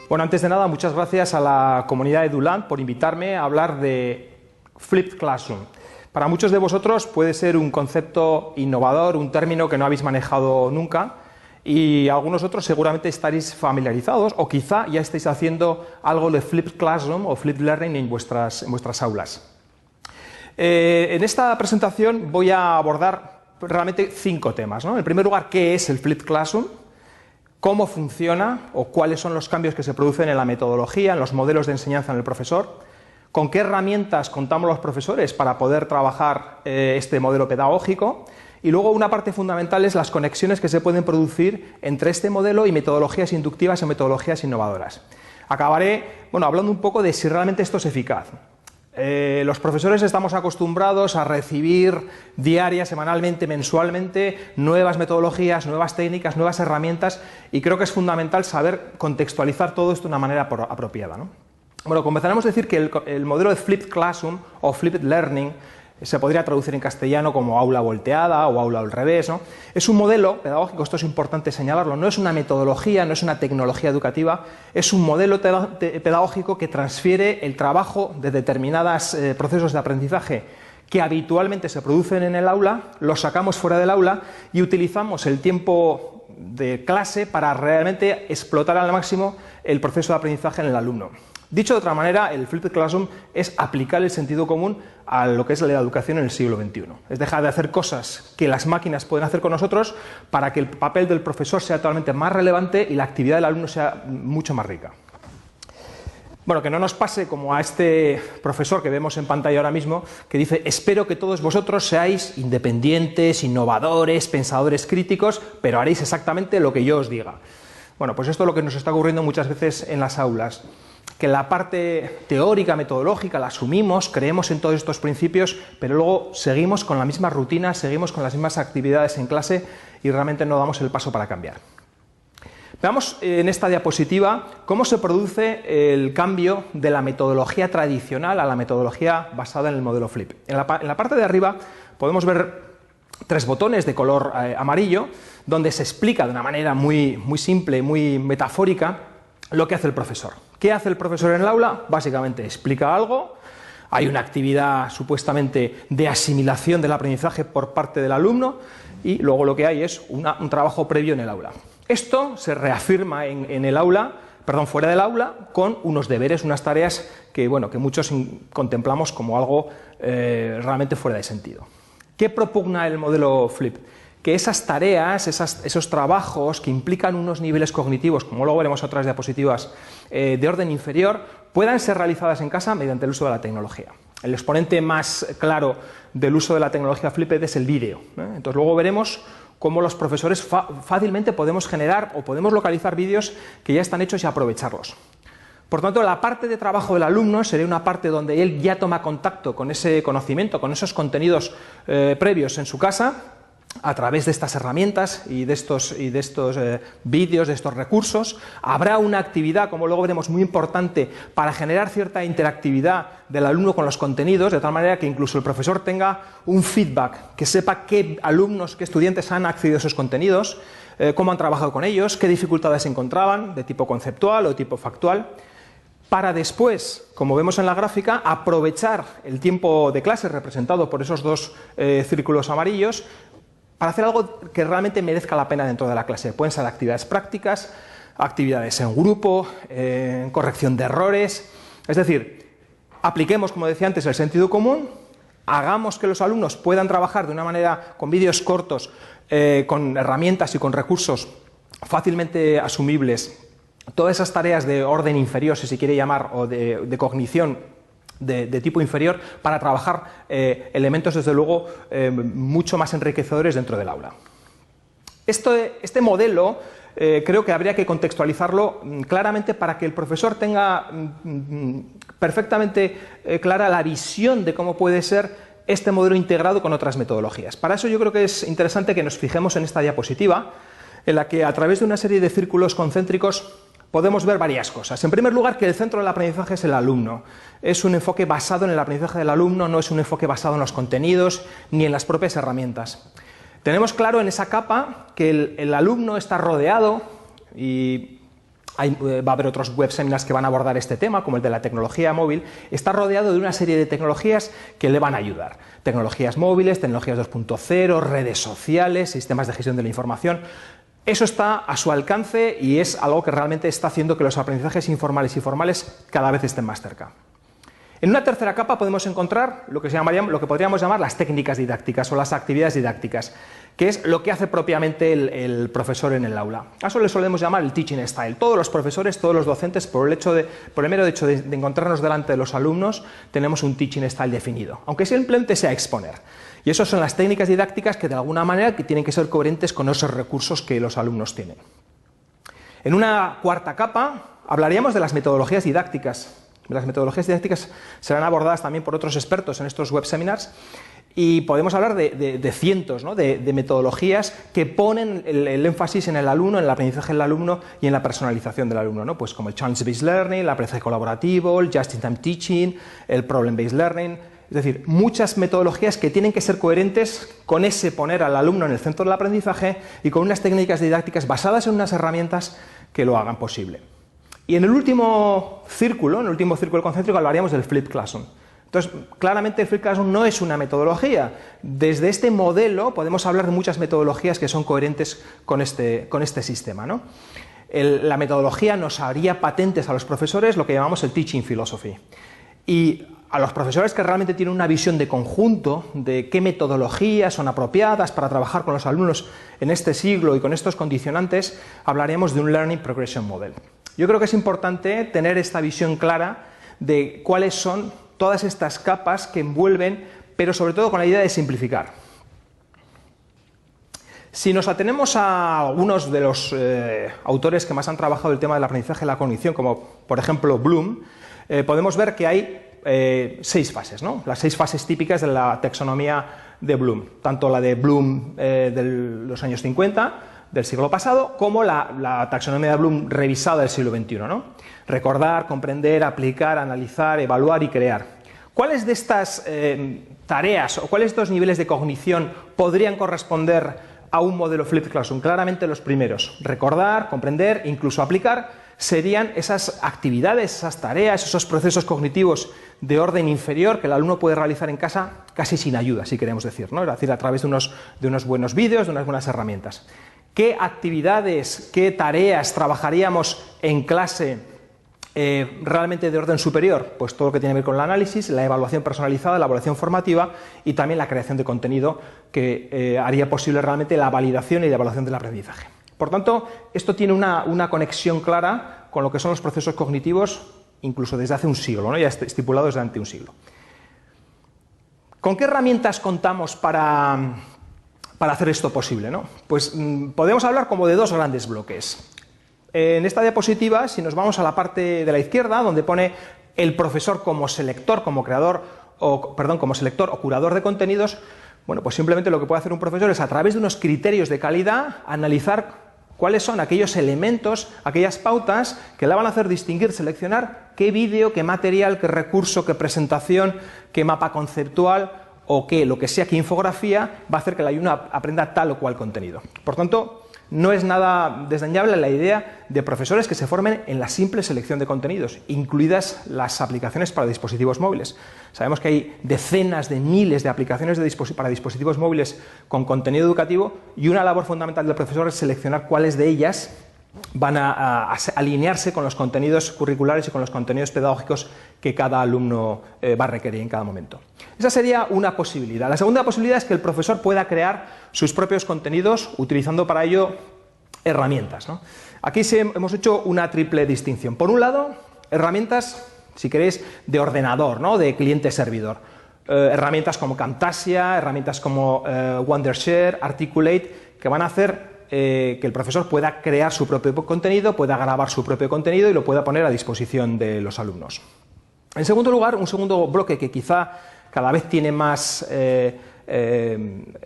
Bueno, antes de nada, muchas gracias a la comunidad de EduLand por invitarme a hablar de Flipped Classroom. Para muchos de vosotros puede ser un concepto innovador, un término que no habéis manejado nunca, y algunos otros seguramente estaréis familiarizados o quizá ya estáis haciendo algo de Flipped Classroom o Flipped Learning en vuestras aulas. En esta presentación voy a abordar realmente 5 temas, ¿no? En primer lugar, ¿qué es el Flipped Classroom? ¿Cómo funciona o cuáles son los cambios que se producen en la metodología, en los modelos de enseñanza en el profesor? ¿Con qué herramientas contamos los profesores para poder trabajar este modelo pedagógico? Y luego una parte fundamental es las conexiones que se pueden producir entre este modelo y metodologías inductivas o metodologías innovadoras. Acabaré hablando un poco de si realmente esto es eficaz. Los profesores estamos acostumbrados a recibir diaria, semanalmente, mensualmente nuevas metodologías, nuevas técnicas, nuevas herramientas, y creo que es fundamental saber contextualizar todo esto de una manera apropiada, ¿no? Bueno, comenzaremos a decir que el modelo de Flipped Classroom o Flipped Learning se podría traducir en castellano como aula volteada o aula al revés, ¿no? Es un modelo pedagógico, esto es importante señalarlo, no es una metodología, no es una tecnología educativa, es un modelo pedagógico que transfiere el trabajo de determinados procesos de aprendizaje que habitualmente se producen en el aula, los sacamos fuera del aula y utilizamos el tiempo de clase para realmente explotar al máximo el proceso de aprendizaje en el alumno. Dicho de otra manera, el Flipped Classroom es aplicar el sentido común a lo que es la educación en el siglo XXI. Es dejar de hacer cosas que las máquinas pueden hacer con nosotros para que el papel del profesor sea totalmente más relevante y la actividad del alumno sea mucho más rica. Bueno, que no nos pase como a este profesor que vemos en pantalla ahora mismo, que dice: espero que todos vosotros seáis independientes, innovadores, pensadores críticos, pero haréis exactamente lo que yo os diga. Bueno, pues esto es lo que nos está ocurriendo muchas veces en las aulas, que la parte teórica, metodológica, la asumimos, creemos en todos estos principios, pero luego seguimos con la misma rutina, seguimos con las mismas actividades en clase y realmente no damos el paso para cambiar. Veamos en esta diapositiva cómo se produce el cambio de la metodología tradicional a la metodología basada en el modelo Flip. En la parte de arriba podemos ver 3 botones de color amarillo, donde se explica de una manera muy simple, muy metafórica, lo que hace el profesor. ¿Qué hace el profesor en el aula? Básicamente explica algo, hay una actividad supuestamente de asimilación del aprendizaje por parte del alumno y luego lo que hay es un trabajo previo en el aula. Esto se reafirma fuera del aula con unos deberes, unas tareas que muchos contemplamos como algo realmente fuera de sentido. ¿Qué propugna el modelo Flip? Que esas tareas, esos trabajos que implican unos niveles cognitivos, como luego veremos en otras diapositivas, de orden inferior, puedan ser realizadas en casa mediante el uso de la tecnología. El exponente más claro del uso de la tecnología Flipped es el vídeo, ¿eh? Entonces luego veremos cómo los profesores fácilmente podemos generar o podemos localizar vídeos que ya están hechos y aprovecharlos. Por tanto, la parte de trabajo del alumno sería una parte donde él ya toma contacto con ese conocimiento, con esos contenidos previos en su casa, a través de estas herramientas y de estos vídeos, de estos recursos. Habrá una actividad, como luego veremos, muy importante para generar cierta interactividad del alumno con los contenidos, de tal manera que incluso el profesor tenga un feedback, que sepa qué alumnos, qué estudiantes han accedido a esos contenidos, cómo han trabajado con ellos, qué dificultades encontraban, de tipo conceptual o tipo factual, para después, como vemos en la gráfica, aprovechar el tiempo de clase representado por esos 2 círculos amarillos para hacer algo que realmente merezca la pena dentro de la clase. Pueden ser actividades prácticas, actividades en grupo, corrección de errores. Es decir, apliquemos, como decía antes, el sentido común, hagamos que los alumnos puedan trabajar de una manera con vídeos cortos, con herramientas y con recursos fácilmente asumibles, todas esas tareas de orden inferior, si se quiere llamar, o de cognición de tipo inferior, para trabajar elementos, desde luego, mucho más enriquecedores dentro del aula. Este modelo creo que habría que contextualizarlo claramente para que el profesor tenga perfectamente clara la visión de cómo puede ser este modelo integrado con otras metodologías. Para eso yo creo que es interesante que nos fijemos en esta diapositiva, en la que a través de una serie de círculos concéntricos podemos ver varias cosas. En primer lugar, que el centro del aprendizaje es el alumno. Es un enfoque basado en el aprendizaje del alumno, no es un enfoque basado en los contenidos ni en las propias herramientas. Tenemos claro en esa capa que el alumno está rodeado y va a haber otros web seminars que van a abordar este tema, como el de la tecnología móvil, está rodeado de una serie de tecnologías que le van a ayudar. Tecnologías móviles, tecnologías 2.0, redes sociales, sistemas de gestión de la información. Eso está a su alcance y es algo que realmente está haciendo que los aprendizajes informales y formales cada vez estén más cerca. En una tercera capa podemos encontrar lo que podríamos llamar las técnicas didácticas o las actividades didácticas, que es lo que hace propiamente el profesor en el aula. A eso le solemos llamar el teaching style. Todos los profesores, todos los docentes, por el mero hecho de encontrarnos delante de los alumnos, tenemos un teaching style definido, aunque simplemente sea exponer. Y esas son las técnicas didácticas que de alguna manera tienen que ser coherentes con esos recursos que los alumnos tienen. En una cuarta capa hablaríamos de las metodologías didácticas. Las metodologías didácticas serán abordadas también por otros expertos en estos web seminars y podemos hablar de cientos, ¿no?, de metodologías que ponen el énfasis en el alumno, en el aprendizaje del alumno y en la personalización del alumno, ¿no?, pues como el Chance-Based Learning, el aprendizaje colaborativo, el Just-in-Time Teaching, el Problem-Based Learning. Es decir, muchas metodologías que tienen que ser coherentes con ese poner al alumno en el centro del aprendizaje y con unas técnicas didácticas basadas en unas herramientas que lo hagan posible. Y en el último círculo concéntrico, hablaríamos del Flipped Classroom. Entonces, claramente el Flipped Classroom no es una metodología. Desde este modelo podemos hablar de muchas metodologías que son coherentes con este sistema, ¿no? La metodología nos haría patentes a los profesores lo que llamamos el Teaching Philosophy. Y a los profesores que realmente tienen una visión de conjunto de qué metodologías son apropiadas para trabajar con los alumnos en este siglo y con estos condicionantes, hablaremos de un Learning Progression Model. Yo creo que es importante tener esta visión clara de cuáles son todas estas capas que envuelven, pero sobre todo con la idea de simplificar. Si nos atenemos a algunos de los autores que más han trabajado el tema del aprendizaje y la cognición, como por ejemplo Bloom, podemos ver que hay 6 fases, ¿no? Las 6 fases típicas de la taxonomía de Bloom, tanto la de Bloom de los años 50, del siglo pasado, como la taxonomía de Bloom revisada del siglo XXI, ¿no? Recordar, comprender, aplicar, analizar, evaluar y crear. ¿Cuáles de estas tareas o cuáles de estos niveles de cognición podrían corresponder a un modelo Flipped Classroom? Claramente los primeros. Recordar, comprender, incluso aplicar, serían esas actividades, esas tareas, esos procesos cognitivos de orden inferior que el alumno puede realizar en casa casi sin ayuda, si queremos decir, ¿no? Es decir, a través de unos buenos vídeos, de unas buenas herramientas. ¿Qué actividades, qué tareas trabajaríamos en clase realmente de orden superior? Pues todo lo que tiene que ver con el análisis, la evaluación personalizada, la evaluación formativa y también la creación de contenido que haría posible realmente la validación y la evaluación del aprendizaje. Por tanto, esto tiene una conexión clara con lo que son los procesos cognitivos incluso desde hace un siglo, ¿no?, ya estipulados desde hace un siglo. ¿Con qué herramientas contamos para hacer esto posible, ¿no? Pues podemos hablar como de 2 grandes bloques. En esta diapositiva, si nos vamos a la parte de la izquierda, donde pone el profesor como selector, como selector o curador de contenidos, bueno, pues simplemente lo que puede hacer un profesor es, a través de unos criterios de calidad, analizar cuáles son aquellos elementos, aquellas pautas que le van a hacer distinguir, seleccionar qué vídeo, qué material, qué recurso, qué presentación, qué mapa conceptual o qué, lo que sea, qué infografía va a hacer que el alumno aprenda tal o cual contenido. Por tanto, no es nada desdeñable la idea de profesores que se formen en la simple selección de contenidos, incluidas las aplicaciones para dispositivos móviles. Sabemos que hay decenas de miles de aplicaciones para dispositivos móviles con contenido educativo y una labor fundamental del profesor es seleccionar cuáles de ellas van a alinearse con los contenidos curriculares y con los contenidos pedagógicos que cada alumno va a requerir en cada momento. Esa sería una posibilidad. La segunda posibilidad es que el profesor pueda crear sus propios contenidos utilizando para ello herramientas, ¿no? Aquí hemos hecho una triple distinción. Por un lado, herramientas, si queréis, de ordenador, ¿no?, de cliente-servidor. Herramientas como Camtasia, herramientas como Wondershare, Articulate, que van a hacer que el profesor pueda crear su propio contenido, pueda grabar su propio contenido y lo pueda poner a disposición de los alumnos. En segundo lugar, un segundo bloque que quizá cada vez tiene más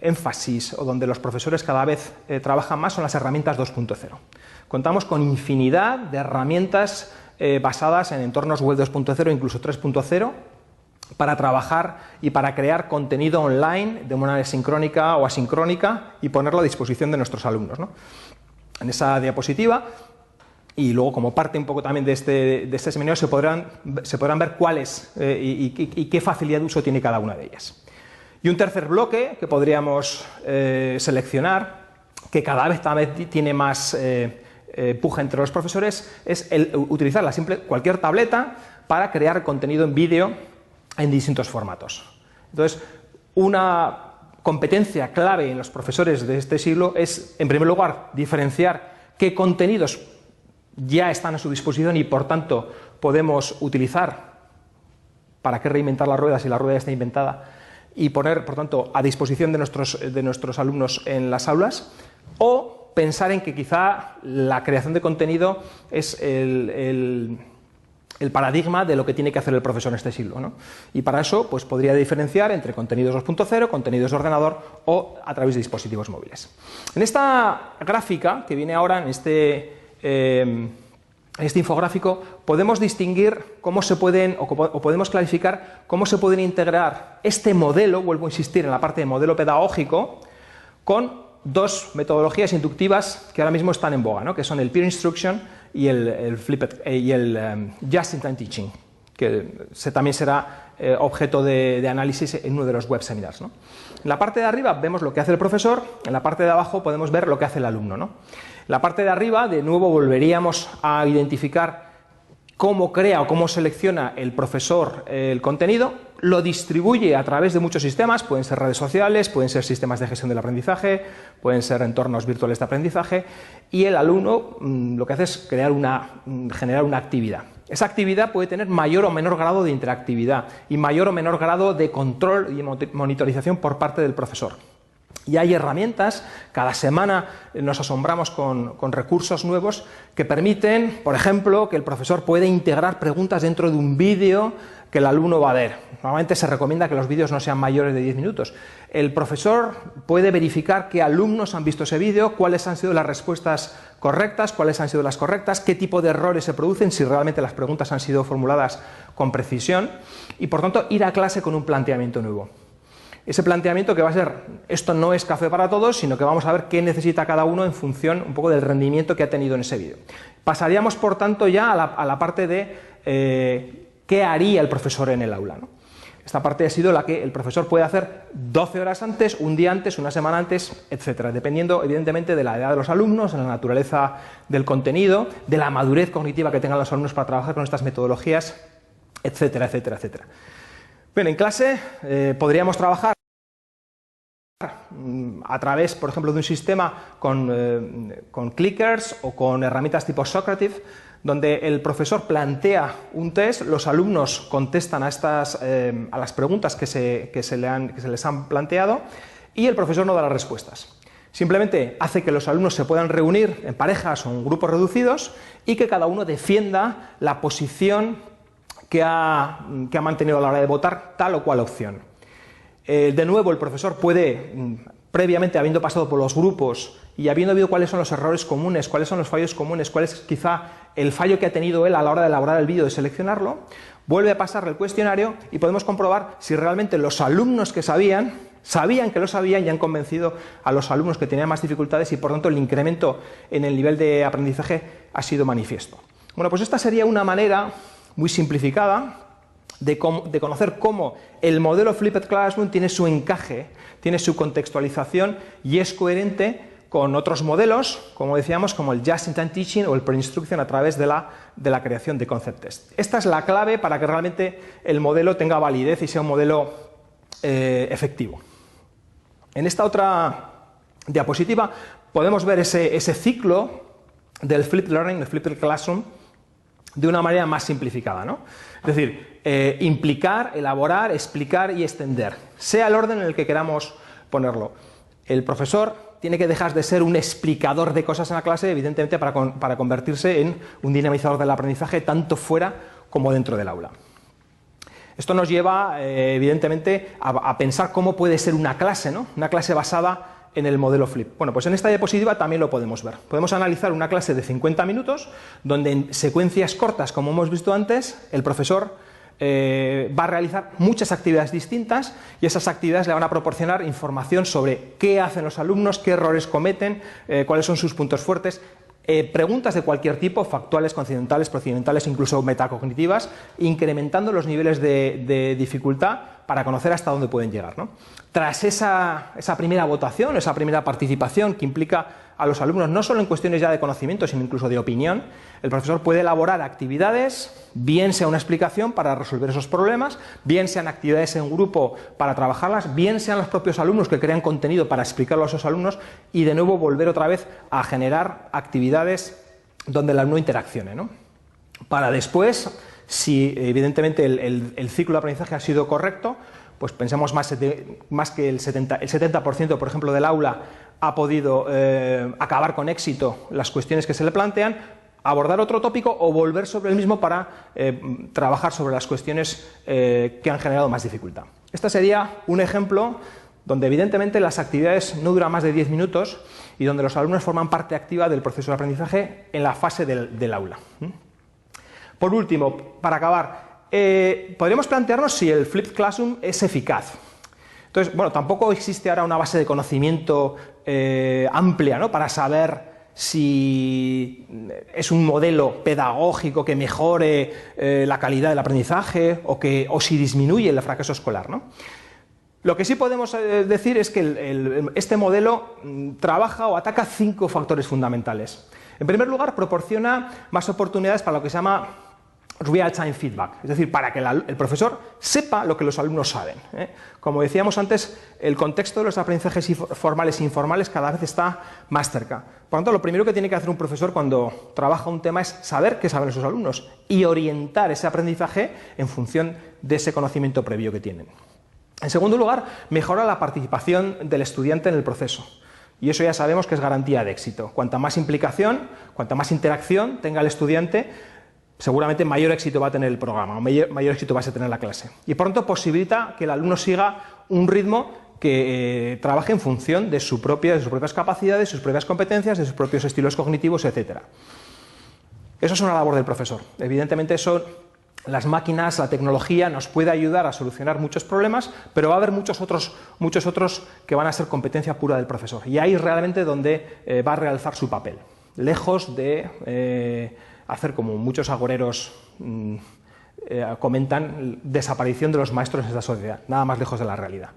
énfasis o donde los profesores cada vez trabajan más son las herramientas 2.0. Contamos con infinidad de herramientas basadas en entornos web 2.0, incluso 3.0, para trabajar y para crear contenido online de manera sincrónica o asincrónica y ponerlo a disposición de nuestros alumnos, ¿no? En esa diapositiva y luego, como parte un poco también de este seminario, se podrán ver cuáles y qué facilidad de uso tiene cada una de ellas. Y un tercer bloque que podríamos seleccionar, que cada vez también tiene más puja entre los profesores, es el utilizar cualquier tableta para crear contenido en vídeo en distintos formatos. Entonces, una competencia clave en los profesores de este siglo es, en primer lugar, diferenciar qué contenidos ya están a su disposición y, por tanto, podemos utilizar. ¿Para qué reinventar la rueda si la rueda está inventada? Y poner, por tanto, a disposición de nuestros alumnos en las aulas, o pensar en que quizá la creación de contenido es el paradigma de lo que tiene que hacer el profesor en este siglo, ¿no? Y para eso, pues podría diferenciar entre contenidos 2.0, contenidos de ordenador o a través de dispositivos móviles. En esta gráfica que viene ahora, en este infográfico, podemos distinguir cómo se pueden, o podemos clarificar cómo se pueden integrar este modelo, vuelvo a insistir en la parte de modelo pedagógico, con dos metodologías inductivas que ahora mismo están en boga, ¿no? Que son el Peer Instruction y el Just-in-Time Teaching, que también será objeto de análisis en uno de los web seminars, ¿no? En la parte de arriba vemos lo que hace el profesor, en la parte de abajo podemos ver lo que hace el alumno, ¿no? En la parte de arriba, de nuevo, volveríamos a identificar cómo crea o cómo selecciona el profesor el contenido, lo distribuye a través de muchos sistemas, pueden ser redes sociales, pueden ser sistemas de gestión del aprendizaje, pueden ser entornos virtuales de aprendizaje, y el alumno lo que hace es generar una actividad. Esa actividad puede tener mayor o menor grado de interactividad y mayor o menor grado de control y monitorización por parte del profesor. Y hay herramientas, cada semana nos asombramos con recursos nuevos que permiten, por ejemplo, que el profesor puede integrar preguntas dentro de un vídeo que el alumno va a ver. Normalmente se recomienda que los vídeos no sean mayores de 10 minutos. El profesor puede verificar qué alumnos han visto ese vídeo, cuáles han sido las respuestas correctas, cuáles han sido las correctas, qué tipo de errores se producen, si realmente las preguntas han sido formuladas con precisión, y por tanto ir a clase con un planteamiento nuevo. Ese planteamiento que va a ser, esto no es café para todos, sino que vamos a ver qué necesita cada uno en función un poco del rendimiento que ha tenido en ese vídeo. Pasaríamos, por tanto, ya a la parte de qué haría el profesor en el aula, ¿no? Esta parte ha sido la que el profesor puede hacer 12 horas antes, un día antes, una semana antes, etcétera, dependiendo, evidentemente, de la edad de los alumnos, de la naturaleza del contenido, de la madurez cognitiva que tengan los alumnos para trabajar con estas metodologías, etcétera, etcétera, etcétera. Bien, en clase podríamos trabajar a través, por ejemplo, de un sistema con clickers o con herramientas tipo Socrative, donde el profesor plantea un test, los alumnos contestan a las preguntas que se les han planteado y el profesor no da las respuestas. Simplemente hace que los alumnos se puedan reunir en parejas o en grupos reducidos y que cada uno defienda la posición que ha mantenido a la hora de votar tal o cual opción. De nuevo, el profesor puede, previamente habiendo pasado por los grupos y habiendo visto cuáles son los errores comunes, cuáles son los fallos comunes, cuál es quizá el fallo que ha tenido él a la hora de elaborar el vídeo, de seleccionarlo, vuelve a pasarle el cuestionario y podemos comprobar si realmente los alumnos que sabían que lo sabían y han convencido a los alumnos que tenían más dificultades y, por tanto, el incremento en el nivel de aprendizaje ha sido manifiesto. Bueno, pues esta sería una manera muy simplificada de conocer cómo el modelo Flipped Classroom tiene su encaje, tiene su contextualización y es coherente con otros modelos, como decíamos, como el Just-in-Time Teaching o el Pre-Instruction a través de la creación de concept test. Esta es la clave para que realmente el modelo tenga validez y sea un modelo efectivo. En esta otra diapositiva podemos ver ese ciclo del Flipped Learning, del Flipped Classroom, de una manera más simplificada, ¿no? Es decir, implicar, elaborar, explicar y extender, sea el orden en el que queramos ponerlo. El profesor tiene que dejar de ser un explicador de cosas en la clase, evidentemente, para convertirse en un dinamizador del aprendizaje tanto fuera como dentro del aula. Esto nos lleva, evidentemente, a pensar cómo puede ser una clase, ¿no? Una clase basada en el modelo Flip. Bueno, pues en esta diapositiva también lo podemos ver. Podemos analizar una clase de 50 minutos, donde en secuencias cortas, como hemos visto antes, el profesor va a realizar muchas actividades distintas y esas actividades le van a proporcionar información sobre qué hacen los alumnos, qué errores cometen, cuáles son sus puntos fuertes, preguntas de cualquier tipo, factuales, condicionales, procedimentales, incluso metacognitivas, incrementando los niveles de dificultad para conocer hasta dónde pueden llegar, ¿no? Tras esa primera votación, esa primera participación que implica a los alumnos no solo en cuestiones ya de conocimiento, sino incluso de opinión, el profesor puede elaborar actividades, bien sea una explicación para resolver esos problemas, bien sean actividades en grupo para trabajarlas, bien sean los propios alumnos que crean contenido para explicarlo a esos alumnos y de nuevo volver otra vez a generar actividades donde el alumno interaccione, ¿no? Para después, si evidentemente el ciclo de aprendizaje ha sido correcto, pues pensamos más que el 70%, por ejemplo, del aula ha podido acabar con éxito las cuestiones que se le plantean, abordar otro tópico o volver sobre el mismo para trabajar sobre las cuestiones que han generado más dificultad. Este sería un ejemplo donde evidentemente las actividades no duran más de 10 minutos y donde los alumnos forman parte activa del proceso de aprendizaje en la fase del aula. Por último, para acabar, podríamos plantearnos si el Flipped Classroom es eficaz. Entonces, bueno, tampoco existe ahora una base de conocimiento amplia, ¿no?, para saber si es un modelo pedagógico que mejore la calidad del aprendizaje o si disminuye el fracaso escolar, ¿no? Lo que sí podemos decir es que este modelo trabaja o ataca 5 factores fundamentales. En primer lugar, proporciona más oportunidades para lo que se llama real-time feedback, es decir, para que el profesor sepa lo que los alumnos saben, ¿eh? Como decíamos antes, el contexto de los aprendizajes formales e informales cada vez está más cerca. Por lo tanto, lo primero que tiene que hacer un profesor cuando trabaja un tema es saber qué saben sus alumnos y orientar ese aprendizaje en función de ese conocimiento previo que tienen. En segundo lugar, mejora la participación del estudiante en el proceso. Y eso ya sabemos que es garantía de éxito. Cuanta más implicación, cuanta más interacción tenga el estudiante, seguramente mayor éxito va a tener el programa, mayor éxito va a tener la clase. Y por tanto posibilita que el alumno siga un ritmo que trabaje en función de sus propias capacidades, sus propias competencias, de sus propios estilos cognitivos, etc. Eso es una labor del profesor. Evidentemente las máquinas, la tecnología nos puede ayudar a solucionar muchos problemas, pero va a haber muchos otros que van a ser competencia pura del profesor. Y ahí es realmente donde va a realzar su papel, lejos de hacer como muchos agoreros comentan, desaparición de los maestros en esta sociedad, nada más lejos de la realidad.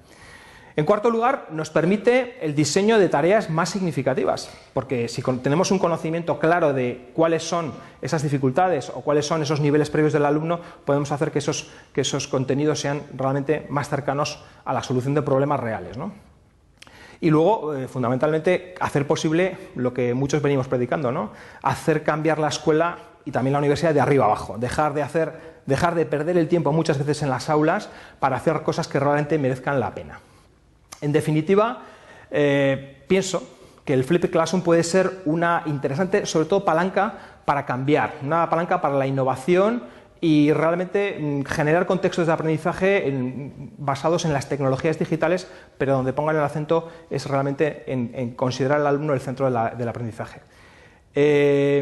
En cuarto lugar, nos permite el diseño de tareas más significativas, porque si tenemos un conocimiento claro de cuáles son esas dificultades o cuáles son esos niveles previos del alumno, podemos hacer que esos contenidos sean realmente más cercanos a la solución de problemas reales, ¿no? Y luego, fundamentalmente, hacer posible lo que muchos venimos predicando, ¿no?, hacer cambiar la escuela y también la universidad de arriba abajo, dejar de perder el tiempo muchas veces en las aulas para hacer cosas que realmente merezcan la pena. En definitiva, pienso que el Flipped Classroom puede ser una interesante, sobre todo, palanca para cambiar, una palanca para la innovación y realmente generar contextos de aprendizaje basados en las tecnologías digitales, pero donde pongan el acento es realmente en considerar al alumno el centro del aprendizaje.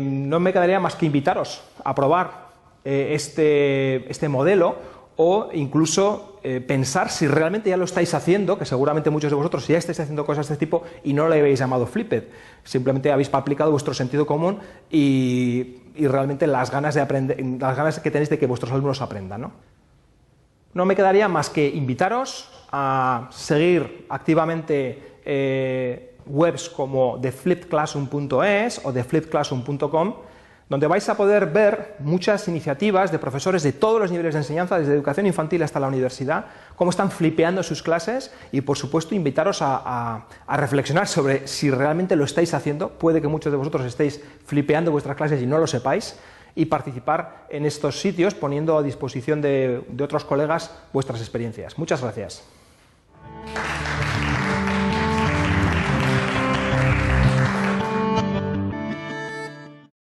No me quedaría más que invitaros a probar este modelo o incluso pensar si realmente ya lo estáis haciendo, que seguramente muchos de vosotros ya estáis haciendo cosas de este tipo y no lo habéis llamado Flipped, simplemente habéis aplicado vuestro sentido común y realmente las ganas de aprender, las ganas que tenéis de que vuestros alumnos aprendan, ¿no? No me quedaría más que invitaros a seguir activamente webs como theflippedclassroom.es o theflippedclassroom.com, donde vais a poder ver muchas iniciativas de profesores de todos los niveles de enseñanza, desde educación infantil hasta la universidad, cómo están flipeando sus clases y, por supuesto, invitaros a reflexionar sobre si realmente lo estáis haciendo. Puede que muchos de vosotros estéis flipeando vuestras clases y no lo sepáis, y participar en estos sitios poniendo a disposición de otros colegas vuestras experiencias. Muchas gracias.